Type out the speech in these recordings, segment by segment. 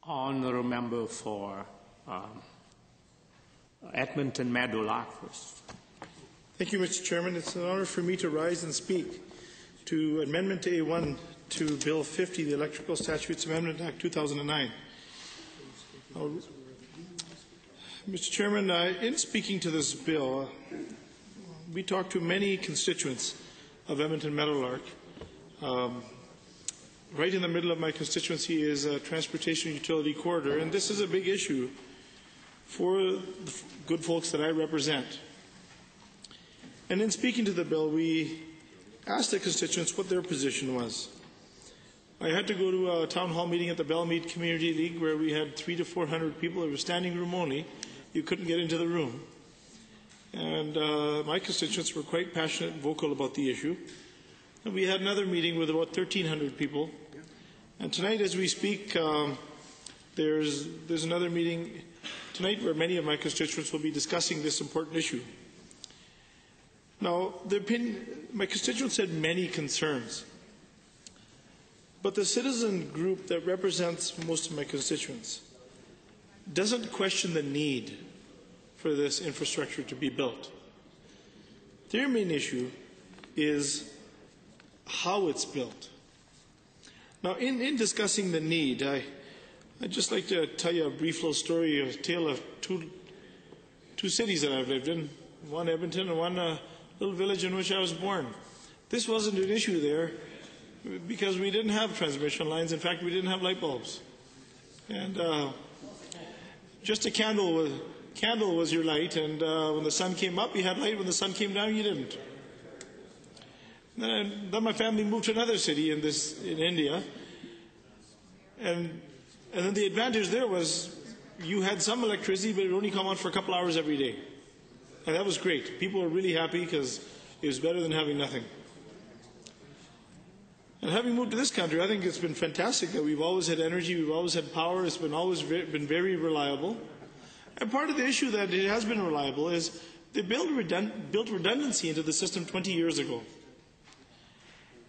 Honourable member for Edmonton Meadowlark first. Thank you, Mr. Chairman. It's an honour for me to rise and speak to Amendment A1 to Bill 50, the Electric Statutes Amendment Act 2009. Mr. Chairman, in speaking to this bill, we talked to many constituents of Edmonton Meadowlark. Right in the middle of my constituency is a transportation utility corridor, and this is a big issue for the good folks that I represent. And in speaking to the bill, we asked the constituents what their position was. I had to go to a town hall meeting at the Belmead Community League where we had 300 to 400 people. It was standing room only. You couldn't get into the room. And my constituents were quite passionate and vocal about the issue. And we had another meeting with about 1,300 people. And tonight, as we speak, there's another meeting tonight where many of my constituents will be discussing this important issue. Now, my constituents had many concerns. But the citizen group that represents most of my constituents doesn't question the need for this infrastructure to be built. Their main issue is how it's built. Now, in discussing the need, I'd just like to tell you a brief little story, a tale of two cities that I've lived in, one Edmonton and one little village in which I was born. This wasn't an issue there because we didn't have transmission lines. In fact, we didn't have light bulbs. And just a candle was your light, and when the sun came up, you had light. When the sun came down, you didn't. Then my family moved to another city in India, and then the advantage there was you had some electricity, but it would only come on for a couple hours every day, and that was great. People were really happy because it was better than having nothing. And having moved to this country, I think it's been fantastic that we've always had energy, we've always had power. It's been always been very reliable. And part of the issue that it has been reliable is they built redundancy into the system 20 years ago.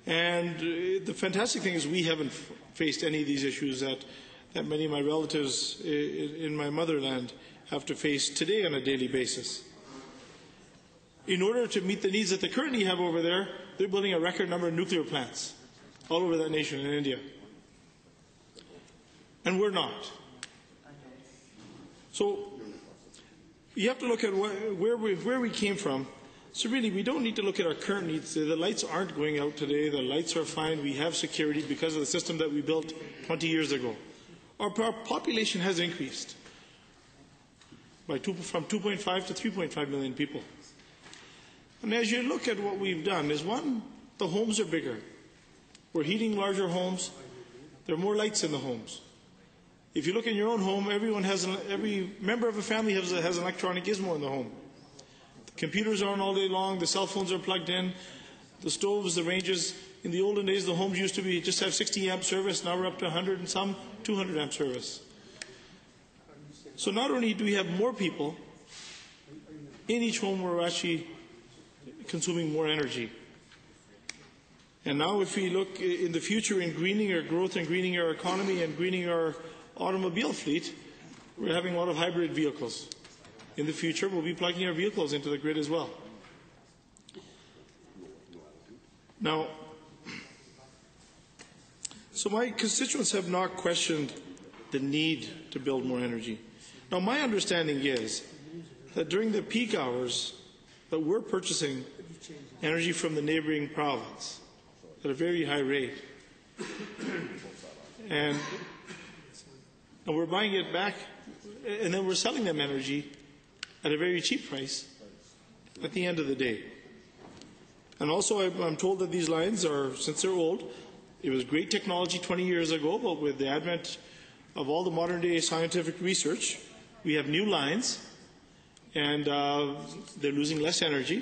And the fantastic thing is we haven't faced any of these issues that many of my relatives in my motherland have to face today on a daily basis. In order to meet the needs that they currently have over there, they're building a record number of nuclear plants all over that nation in India. And we're not. So you have to look at where we came from. So really, we don't need to look at our current needs. The lights aren't going out today. The lights are fine. We have security because of the system that we built 20 years ago. Our population has increased from 2.5 to 3.5 million people. And as you look at what we've done, is one, the homes are bigger. We're heating larger homes. There are more lights in the homes. If you look in your own home, every member of a family has an electronic gizmo in the home. Computers are on all day long. The cell phones are plugged in. The stoves, the ranges. In the olden days, the homes used to just have 60 amp service. Now we're up to 100 and some 200 amp service. So not only do we have more people, in each home we're actually consuming more energy. And now if we look in the future in greening our growth and greening our economy and greening our automobile fleet, we're having a lot of hybrid vehicles. In the future, we'll be plugging our vehicles into the grid as well. Now, so my constituents have not questioned the need to build more energy. Now, my understanding is that during the peak hours that we're purchasing energy from the neighboring province at a very high rate. And we're buying it back, and then we're selling them energy at a very cheap price at the end of the day. And also I'm told that these lines are, since they're old, it was great technology 20 years ago, but with the advent of all the modern day scientific research, we have new lines, and they're losing less energy.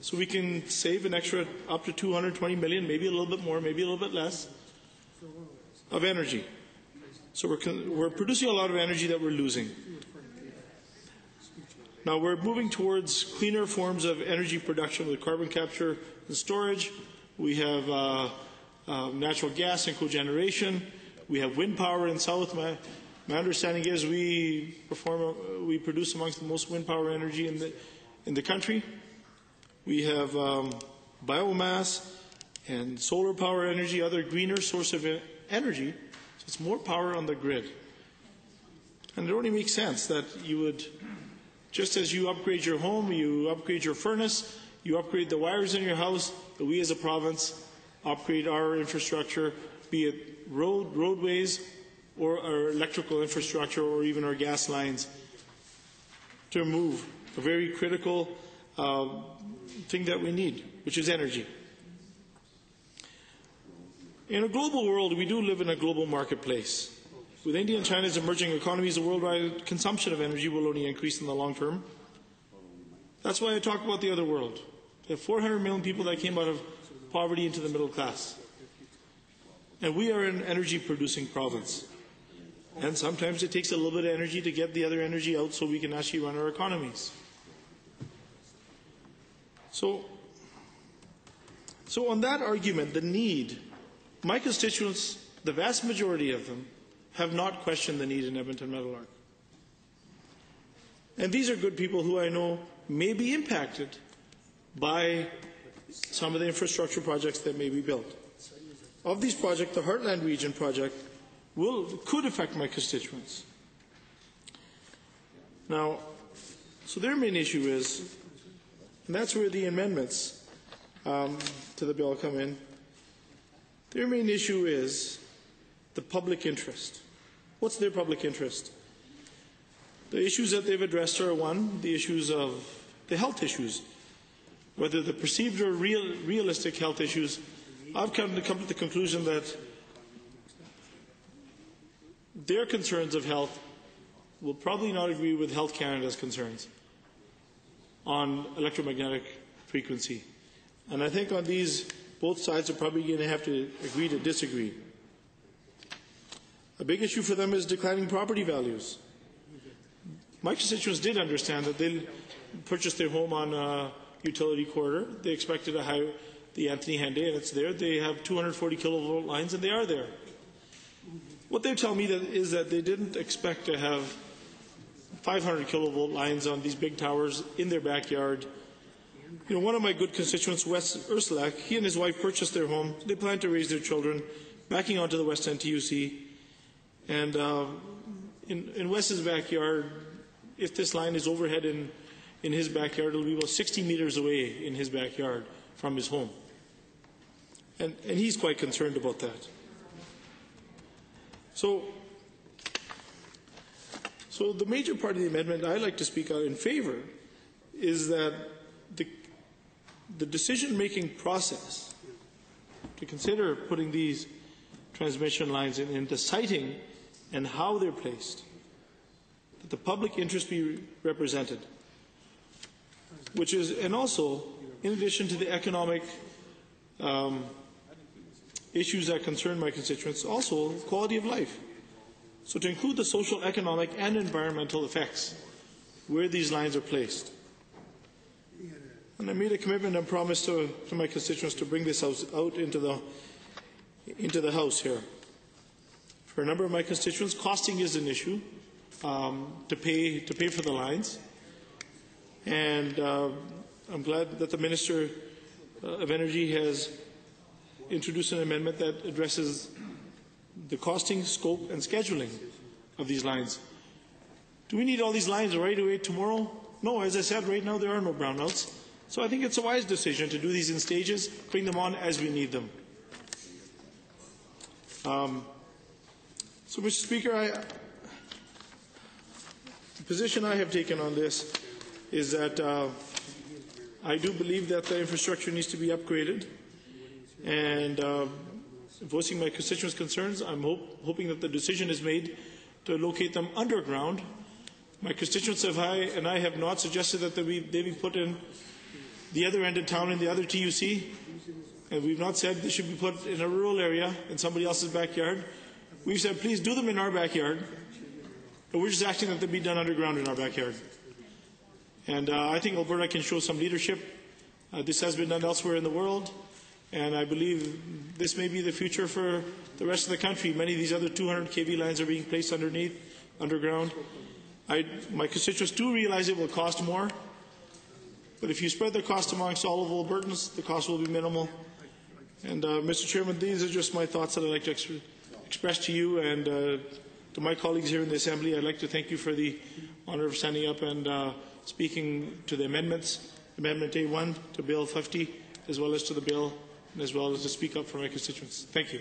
So we can save an extra up to 220 million, maybe a little bit more, maybe a little bit less, of energy. So we're producing a lot of energy that we're losing. Now we're moving towards cleaner forms of energy production with carbon capture and storage. We have natural gas and cogeneration. We have wind power in south. My understanding is we produce amongst the most wind power energy in the country. We have biomass and solar power energy, other greener source of energy. So it's more power on the grid. And it only makes sense that you would, just as you upgrade your home, you upgrade your furnace, you upgrade the wires in your house, that we as a province upgrade our infrastructure, be it roadways or our electrical infrastructure or even our gas lines, to move a very critical thing that we need, which is energy. In a global world, we do live in a global marketplace. With India and China's emerging economies, the worldwide consumption of energy will only increase in the long term. That's why I talk about the other world. There are 400 million people that came out of poverty into the middle class. And we are an energy-producing province. And sometimes it takes a little bit of energy to get the other energy out so we can actually run our economies. So on that argument, the need, my constituents, the vast majority of them, have not questioned the need in Edmonton Meadowlark. And these are good people who I know may be impacted by some of the infrastructure projects that may be built. Of these projects, the Heartland Region project could affect my constituents. Now, so their main issue is, and that's where the amendments to the bill come in, their main issue is the public interest. What's their public interest? The issues that they've addressed are, one, the issues of the health issues, whether the perceived or realistic health issues. I've come to the conclusion that their concerns of health will probably not agree with Health Canada's concerns on electromagnetic frequency. And I think on these, both sides are probably going to have to agree to disagree. A big issue for them is declining property values. My constituents did understand that they purchased their home on a utility corridor. They expected the Anthony Henday, and it's there. They have 240 kilovolt lines, and they are there. What they tell me is that they didn't expect to have 500 kilovolt lines on these big towers in their backyard. You know, one of my good constituents, Wes Ursulak, he and his wife purchased their home. They plan to raise their children backing onto the West End TUC. And in Wes's backyard, if this line is overhead in his backyard, it'll be about 60 meters away in his backyard from his home. And he's quite concerned about that. So the major part of the amendment I like to speak out in favor is that the decision-making process to consider putting these transmission lines in the siting and how they're placed, that the public interest be represented, and also, in addition to the economic issues that concern my constituents, also quality of life. So to include the social, economic, and environmental effects where these lines are placed. And I made a commitment and promise to my constituents to bring this out into the House here. For a number of my constituents, costing is an issue to pay for the lines. And I'm glad that the Minister of Energy has introduced an amendment that addresses the costing, scope, and scheduling of these lines. Do we need all these lines right away tomorrow? No, as I said, right now there are no brownouts. So I think it's a wise decision to do these in stages, bring them on as we need them. So, Mr. Speaker, the position I have taken on this is that I do believe that the infrastructure needs to be upgraded. And voicing my constituents' concerns, I'm hoping that the decision is made to locate them underground. My constituents and I have not suggested that they be put in the other end of town in the other TUC. And we've not said they should be put in a rural area in somebody else's backyard. We've said, please do them in our backyard. But we're just asking that they be done underground in our backyard. And I think Alberta can show some leadership. This has been done elsewhere in the world. And I believe this may be the future for the rest of the country. Many of these other 200 kV lines are being placed underneath underground. My constituents do realize it will cost more, but if you spread the cost amongst all of Albertans, the cost will be minimal. And Mr. Chairman, these are just my thoughts that I'd like to express to you and to my colleagues here in the Assembly. I'd like to thank you for the honour of standing up and speaking to the amendments, Amendment A1 to Bill 50, as well as to the bill, and as well as to speak up for my constituents. Thank you.